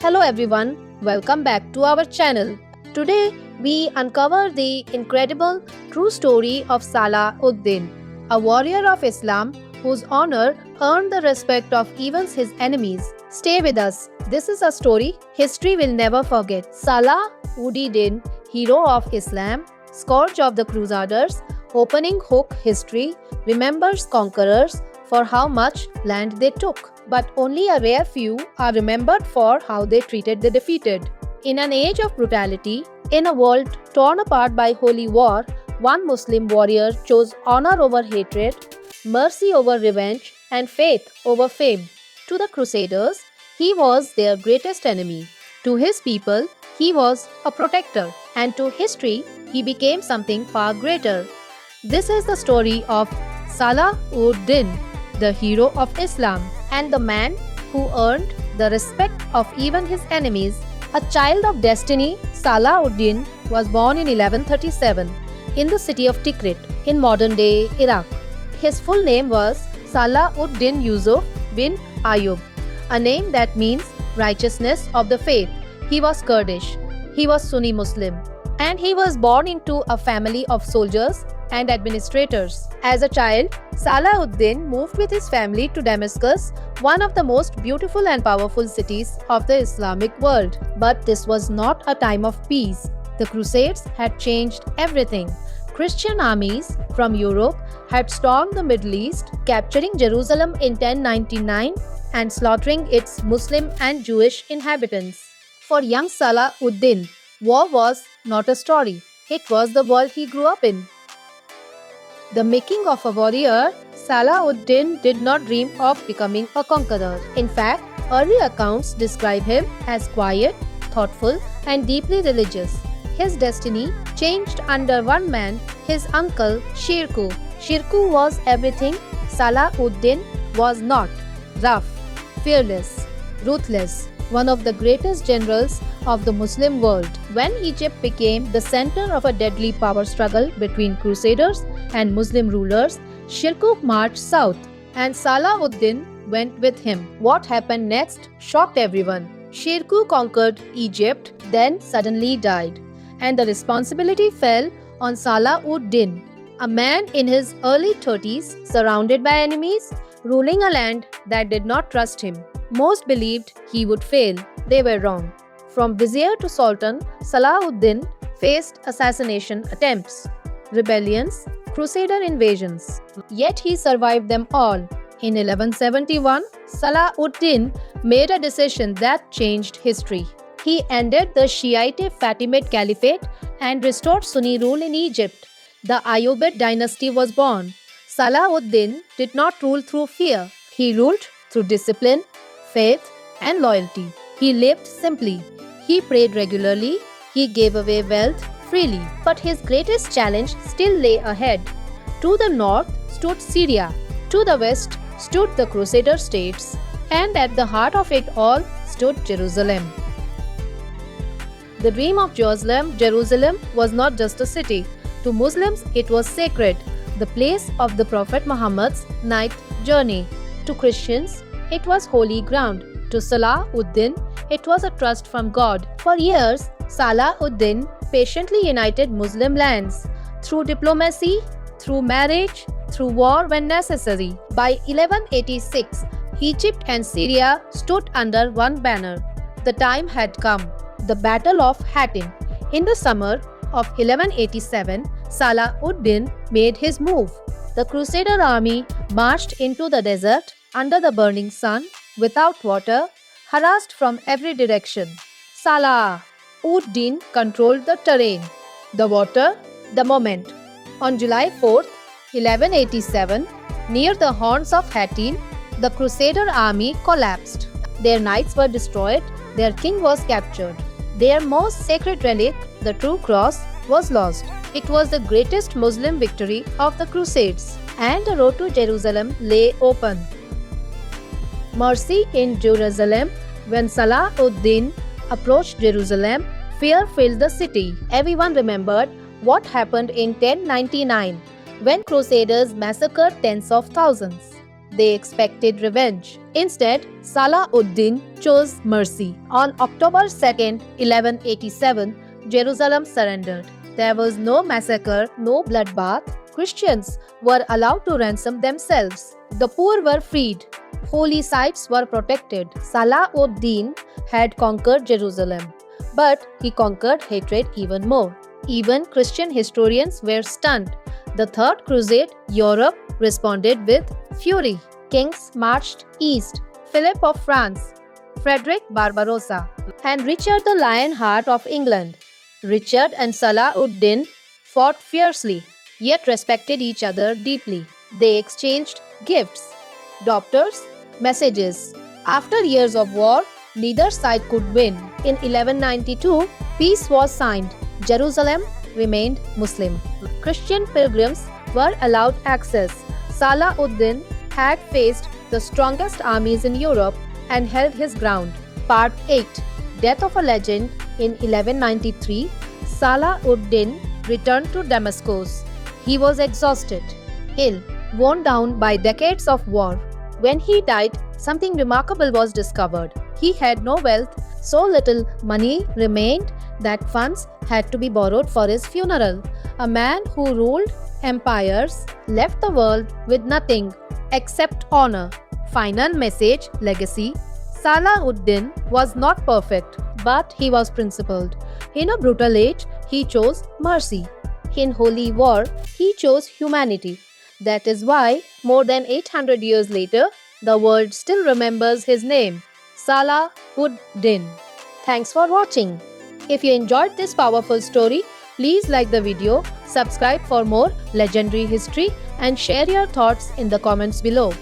Hello everyone, welcome back to our channel. Today we uncover the incredible true story of Salah ud-Din, a warrior of Islam whose honor earned the respect of even his enemies. Stay with us. This is a story history will never forget. Salah ud-Din, hero of Islam, scourge of the Crusaders, opening hook history, remembers conquerors for how much land they took, but only a rare few are remembered for how they treated the defeated. In an age of brutality, in a world torn apart by holy war, one Muslim warrior chose honor over hatred, mercy over revenge, and faith over fame. To the Crusaders, he was their greatest enemy. To his people, he was a protector, and to history, he became something far greater. This is the story of Salah ud-Din, the hero of Islam, and the man who earned the respect of even his enemies. A child of destiny, Salah ud-Din was born in 1137 in the city of Tikrit in modern-day Iraq. His full name was Salah ud-Din Yusuf bin Ayub, a name that means righteousness of the faith. He was Kurdish. He was Sunni Muslim, and he was born into a family of soldiers and administrators. As a child, Salah ud-Din moved with his family to Damascus, one of the most beautiful and powerful cities of the Islamic world. But this was not a time of peace. The Crusades had changed everything. Christian armies from Europe had stormed the Middle East, capturing Jerusalem in 1099 and slaughtering its Muslim and Jewish inhabitants. For young Salah ud-Din, war was not a story. It was the world he grew up in. The making of a warrior, Salah ud-Din did not dream of becoming a conqueror. In fact, early accounts describe him as quiet, thoughtful, and deeply religious. His destiny changed under one man, his uncle Shirkuh. Shirkuh was everything Salah ud-Din was not: rough, fearless, ruthless, one of the greatest generals of the Muslim world. When Egypt became the center of a deadly power struggle between Crusaders and Muslim rulers, Shirkuh marched south, and Salah ud-Din went with him. What happened next shocked everyone. Shirkuh conquered Egypt, then suddenly died, and the responsibility fell on Salah ud-Din, a man in his early 30s, surrounded by enemies, ruling a land that did not trust him. Most believed he would fail. They were wrong. From vizier to sultan, Salah ud-Din faced assassination attempts, rebellions, Crusader invasions. Yet he survived them all. In 1171, Salah ud-Din made a decision that changed history. He ended the Shiite Fatimid Caliphate and restored Sunni rule in Egypt. The Ayyubid dynasty was born. Salah ud-Din did not rule through fear. He ruled through discipline, faith, and loyalty. He lived simply. He prayed regularly. He gave away wealth freely. But his greatest challenge still lay ahead. To the north stood Syria. To the west stood the Crusader states. And at the heart of it all stood Jerusalem. The dream of Jerusalem was not just a city. To Muslims, it was sacred, the place of the Prophet Muhammad's ninth journey. To Christians, it was holy ground. To Salah ud-Din, it was a trust from God. For years, Salah ud-Din patiently united Muslim lands through diplomacy, through marriage, through war when necessary. By 1186, Egypt and Syria stood under one banner. The time had come. The Battle of Hattin. In the summer of 1187, Salah ud-Din made his move. The Crusader army marched into the desert under the burning sun, without water, harassed from every direction. Salah ud-Din controlled the terrain, the water, the moment. On July 4, 1187, near the horns of Hattin, the Crusader army collapsed. Their knights were destroyed, their king was captured. Their most sacred relic, the true cross, was lost. It was the greatest Muslim victory of the Crusades, and the road to Jerusalem lay open. Mercy in Jerusalem. When Salah ud-Din approached Jerusalem, fear filled the city. Everyone remembered what happened in 1099 when Crusaders massacred tens of thousands. They expected revenge. Instead, Salah ud-Din chose mercy. On October 2nd, 1187, Jerusalem surrendered. There was no massacre, no bloodbath. Christians were allowed to ransom themselves. The poor were freed. Holy sites were protected. Salah ud-Din had conquered Jerusalem, but he conquered hatred even more. Even Christian historians were stunned. The Third Crusade, Europe responded with fury. Kings marched east. Philip of France, Frederick Barbarossa, and Richard the Lionheart of England. Richard and Salah ud-Din fought fiercely, yet respected each other deeply. They exchanged gifts, daughters, messages. After years of war, neither side could win. In 1192, peace was signed. Jerusalem remained Muslim. Christian pilgrims were allowed access. Salah ud-Din had faced the strongest armies in Europe and held his ground. Part 8. Death of a Legend. In 1193, Salah ud-Din returned to Damascus. He was exhausted, ill, worn down by decades of war. When he died, something remarkable was discovered. He had no wealth, so little money remained that funds had to be borrowed for his funeral. A man who ruled empires left the world with nothing except honor. Final message, legacy. Salah ud-Din was not perfect, but he was principled. In a brutal age, he chose mercy. In holy war, he chose humanity. That is why, more than 800 years later, the world still remembers his name, Salah ud-Din. Thanks for watching. If you enjoyed this powerful story, please like the video, subscribe for more legendary history, and share your thoughts in the comments below.